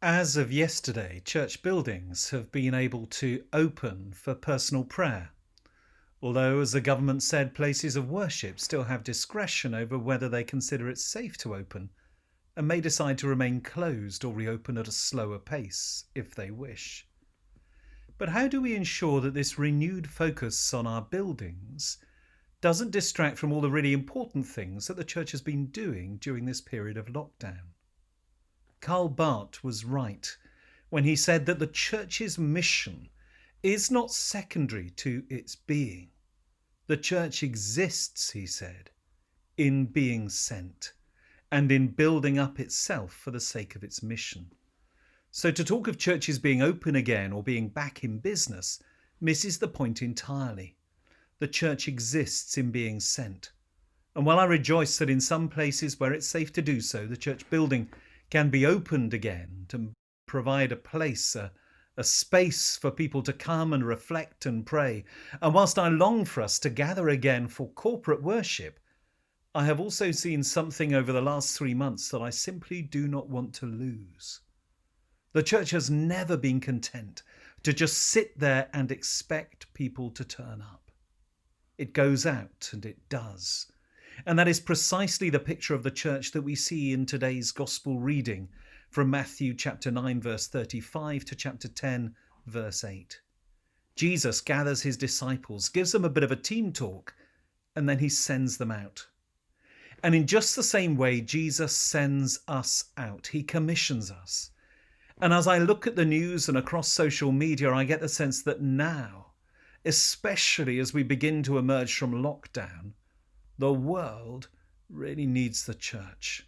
As of yesterday, church buildings have been able to open for personal prayer, although, as the government said, places of worship still have discretion over whether they consider it safe to open and may decide to remain closed or reopen at a slower pace if they wish. But how do we ensure that this renewed focus on our buildings doesn't distract from all the really important things that the church has been doing during this period of lockdown? Karl Barth was right when he said that the church's mission is not secondary to its being. The church exists, he said, in being sent and in building up itself for the sake of its mission. So to talk of churches being open again or being back in business misses the point entirely. The church exists in being sent. And while I rejoice that in some places where it's safe to do so, the church building can be opened again to provide a place, a space for people to come and reflect and pray. And whilst I long for us to gather again for corporate worship, I have also seen something over the last 3 months that I simply do not want to lose. The church has never been content to just sit there and expect people to turn up. It goes out and it does. And that is precisely the picture of the church that we see in today's gospel reading from Matthew chapter 9 verse 35 to chapter 10 verse 8. Jesus gathers his disciples, gives them a bit of a team talk, and then he sends them out. And in just the same way, Jesus sends us out. He commissions us. And as I look at the news and across social media, I get the sense that now, especially as we begin to emerge from lockdown, the world really needs the church.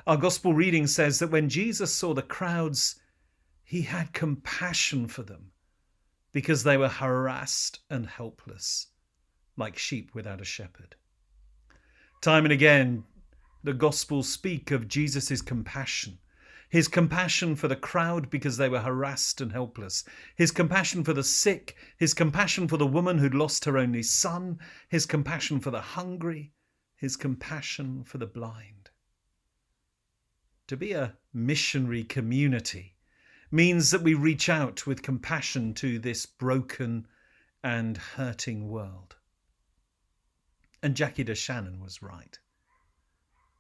Our gospel reading says that when Jesus saw the crowds, he had compassion for them because they were harassed and helpless, like sheep without a shepherd. Time and again, the Gospels speak of Jesus' compassion. His compassion for the crowd because they were harassed and helpless. His compassion for the sick. His compassion for the woman who'd lost her only son. His compassion for the hungry. His compassion for the blind. To be a missionary community means that we reach out with compassion to this broken and hurting world. And Jackie DeShannon was right.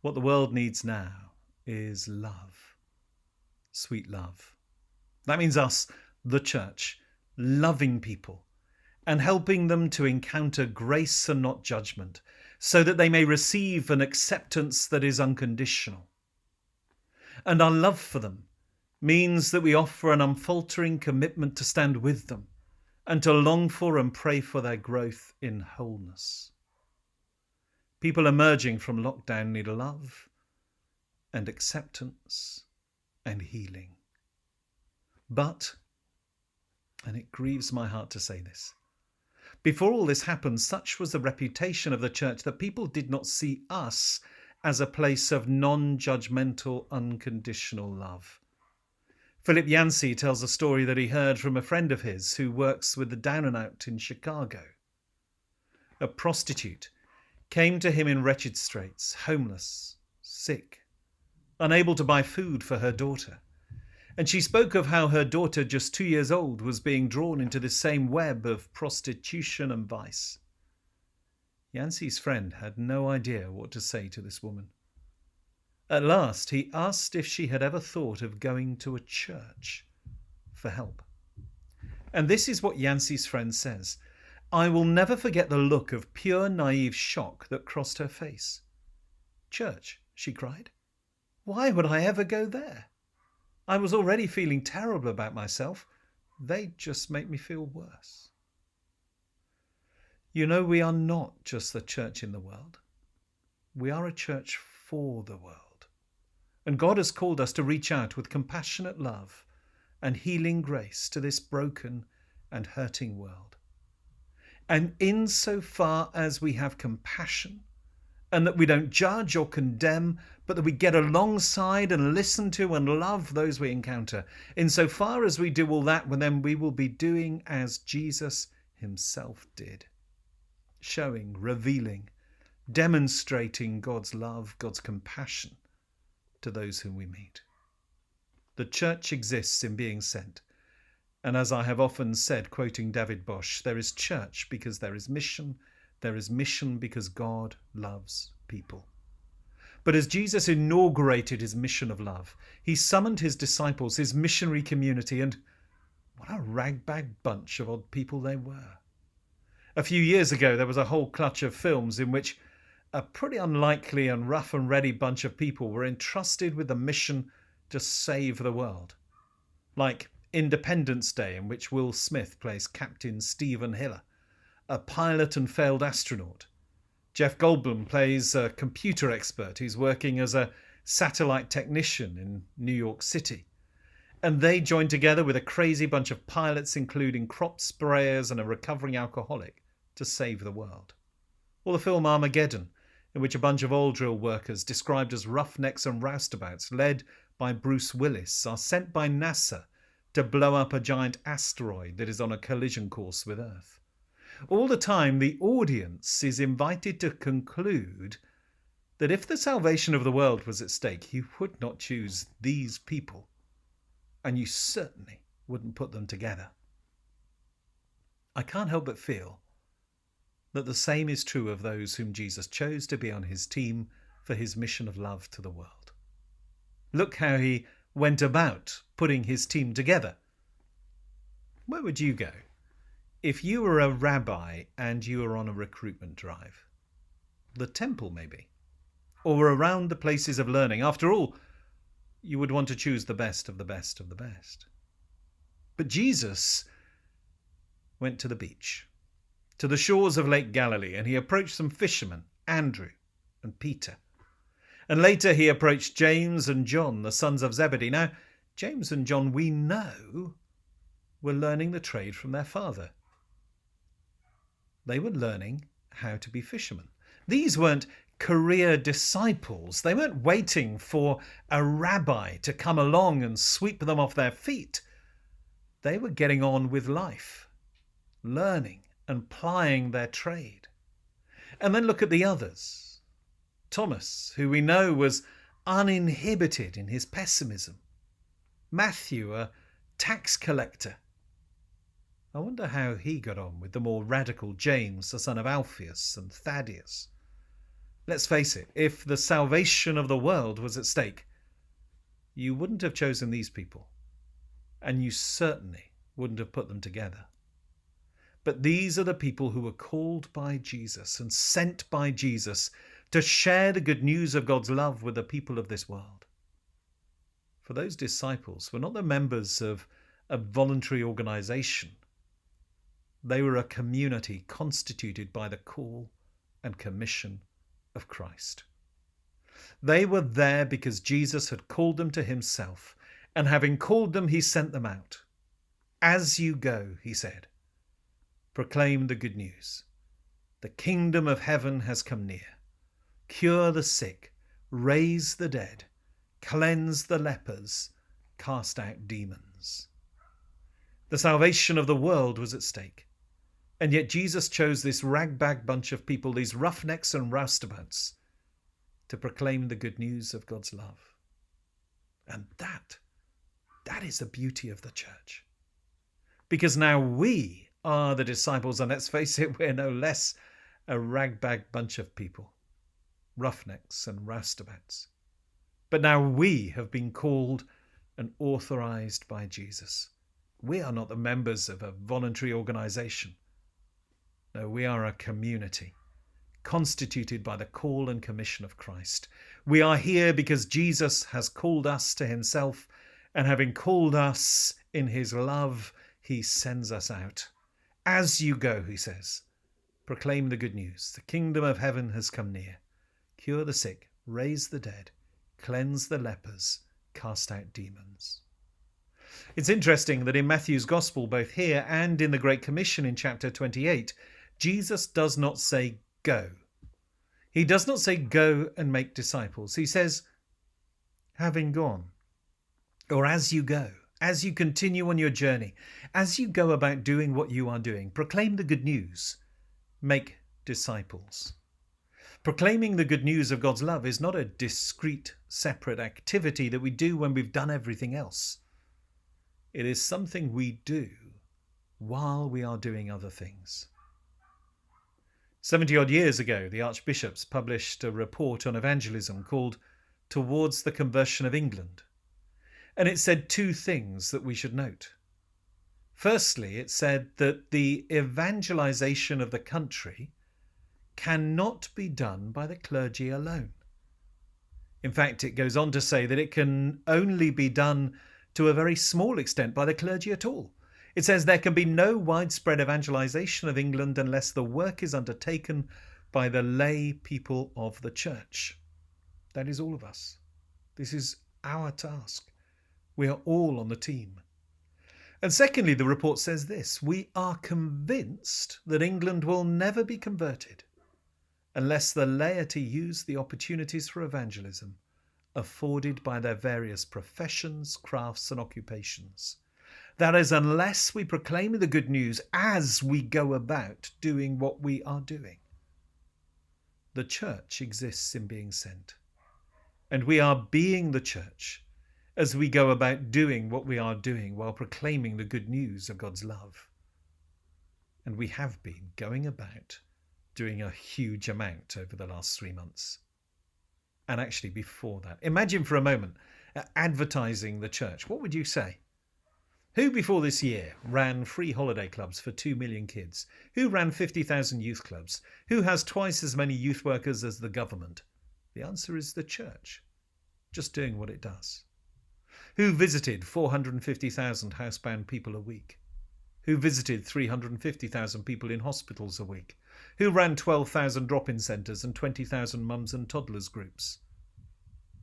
What the world needs now is love. Sweet love. That means us, the church, loving people and helping them to encounter grace and not judgment, so that they may receive an acceptance that is unconditional. And our love for them means that we offer an unfaltering commitment to stand with them and to long for and pray for their growth in wholeness. People emerging from lockdown need love and acceptance and healing. But, and it grieves my heart to say this, before all this happened, such was the reputation of the church that people did not see us as a place of non-judgmental, unconditional love. Philip Yancey tells a story that he heard from a friend of his who works with the down and out in Chicago. A prostitute came to him in wretched straits, homeless, sick, unable to buy food for her daughter. And she spoke of how her daughter, just 2 years old, was being drawn into this same web of prostitution and vice. Yancey's friend had no idea what to say to this woman. At last, he asked if she had ever thought of going to a church for help. And this is what Yancey's friend says. I will never forget the look of pure, naive shock that crossed her face. Church, she cried. Why would I ever go there? I was already feeling terrible about myself. They'd just make me feel worse. You know, we are not just the church in the world. We are a church for the world. And God has called us to reach out with compassionate love and healing grace to this broken and hurting world. And insofar as we have compassion, and that we don't judge or condemn, but that we get alongside and listen to and love those we encounter, insofar as we do all that, well, then we will be doing as Jesus himself did, showing, revealing, demonstrating God's love, God's compassion to those whom we meet. The church exists in being sent. And as I have often said, quoting David Bosch, there is church because there is mission. There is mission because God loves people. But as Jesus inaugurated his mission of love, he summoned his disciples, his missionary community, and what a ragbag bunch of odd people they were. A few years ago, there was a whole clutch of films in which a pretty unlikely and rough and ready bunch of people were entrusted with the mission to save the world. Like Independence Day, in which Will Smith plays Captain Stephen Hiller, a pilot and failed astronaut. Jeff Goldblum plays a computer expert who's working as a satellite technician in New York City. And they join together with a crazy bunch of pilots, including crop sprayers and a recovering alcoholic, to save the world. Or the film Armageddon, in which a bunch of oil drill workers, described as roughnecks and roustabouts, led by Bruce Willis, are sent by NASA to blow up a giant asteroid that is on a collision course with Earth. All the time, the audience is invited to conclude that if the salvation of the world was at stake, you would not choose these people, and you certainly wouldn't put them together. I can't help but feel that the same is true of those whom Jesus chose to be on his team for his mission of love to the world. Look how he went about putting his team together. Where would you go if you were a rabbi and you were on a recruitment drive? The temple, maybe, or around the places of learning. After all, you would want to choose the best of the best of the best. But Jesus went to the beach, to the shores of Lake Galilee, and he approached some fishermen, Andrew and Peter. And later he approached James and John, the sons of Zebedee. Now, James and John, we know, were learning the trade from their father. They were learning how to be fishermen. These weren't career disciples. They weren't waiting for a rabbi to come along and sweep them off their feet. They were getting on with life, learning and plying their trade. And then look at the others. Thomas, who we know was uninhibited in his pessimism. Matthew, a tax collector. I wonder how he got on with the more radical James, the son of Alphaeus, and Thaddeus. Let's face it, if the salvation of the world was at stake, you wouldn't have chosen these people, and you certainly wouldn't have put them together. But these are the people who were called by Jesus and sent by Jesus to share the good news of God's love with the people of this world. For those disciples were not the members of a voluntary organization. They were a community constituted by the call and commission of Christ. They were there because Jesus had called them to himself, and having called them, he sent them out. As you go, he said, proclaim the good news. The kingdom of heaven has come near. Cure the sick, raise the dead, cleanse the lepers, cast out demons. The salvation of the world was at stake. And yet Jesus chose this ragbag bunch of people, these roughnecks and roustabouts, to proclaim the good news of God's love. And that is the beauty of the church. Because now we are the disciples, and let's face it, we're no less a ragbag bunch of people, roughnecks and roustabouts. But now we have been called and authorized by Jesus. We are not the members of a voluntary organization. No, we are a community constituted by the call and commission of Christ. We are here because Jesus has called us to himself, and having called us in his love, he sends us out. As you go, he says, proclaim the good news. The kingdom of heaven has come near. Cure the sick, raise the dead, cleanse the lepers, cast out demons. It's interesting that in Matthew's Gospel, both here and in the Great Commission in chapter 28, Jesus does not say go. He does not say go and make disciples. He says, having gone, or as you go, as you continue on your journey, as you go about doing what you are doing, proclaim the good news, make disciples. Proclaiming the good news of God's love is not a discrete, separate activity that we do when we've done everything else. It is something we do while we are doing other things. 70-odd years ago, the archbishops published a report on evangelism called Towards the Conversion of England. And it said two things that we should note. Firstly, it said that the evangelization of the country cannot be done by the clergy alone. In fact, it goes on to say that it can only be done to a very small extent by the clergy at all. It says there can be no widespread evangelization of England unless the work is undertaken by the lay people of the church. That is all of us. This is our task. We are all on the team. And secondly, the report says this: we are convinced that England will never be converted unless the laity use the opportunities for evangelism afforded by their various professions, crafts and occupations. That is, unless we proclaim the good news as we go about doing what we are doing. The church exists in being sent, and we are being the church as we go about doing what we are doing while proclaiming the good news of God's love. And we have been going about doing a huge amount over the last 3 months. And actually before that. Imagine for a moment advertising the church. What would you say? Who before this year ran free holiday clubs for 2 million kids? Who ran 50,000 youth clubs? Who has twice as many youth workers as the government? The answer is the church, just doing what it does. Who visited 450,000 housebound people a week? Who visited 350,000 people in hospitals a week? Who ran 12,000 drop-in centres and 20,000 mums and toddlers groups?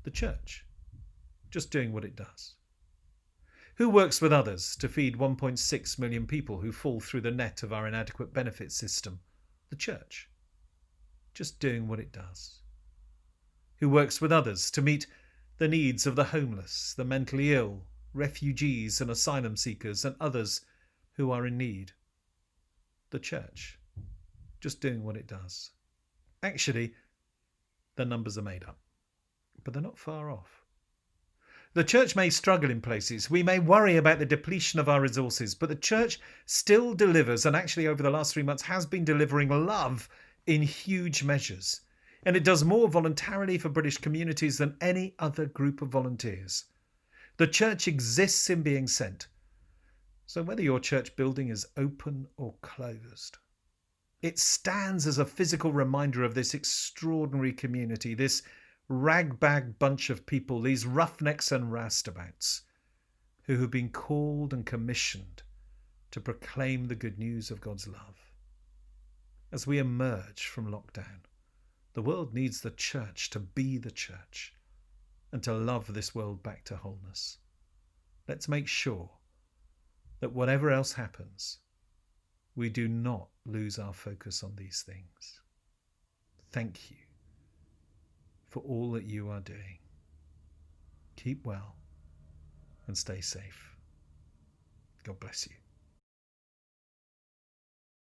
The church, just doing what it does. Who works with others to feed 1.6 million people who fall through the net of our inadequate benefit system? The church, just doing what it does. Who works with others to meet the needs of the homeless, the mentally ill, refugees and asylum seekers and others who are in need? The church, just doing what it does. Actually, the numbers are made up, but they're not far off. The church may struggle in places. We may worry about the depletion of our resources, but the church still delivers, and actually over the last 3 months has been delivering love in huge measures. And it does more voluntarily for British communities than any other group of volunteers. The church exists in being sent. So whether your church building is open or closed, it stands as a physical reminder of this extraordinary community, this ragbag bunch of people, these roughnecks and roustabouts, who have been called and commissioned to proclaim the good news of God's love. As we emerge from lockdown, the world needs the church to be the church and to love this world back to wholeness. Let's make sure that whatever else happens, we do not lose our focus on these things. Thank you for all that you are doing. Keep well and stay safe. God bless you.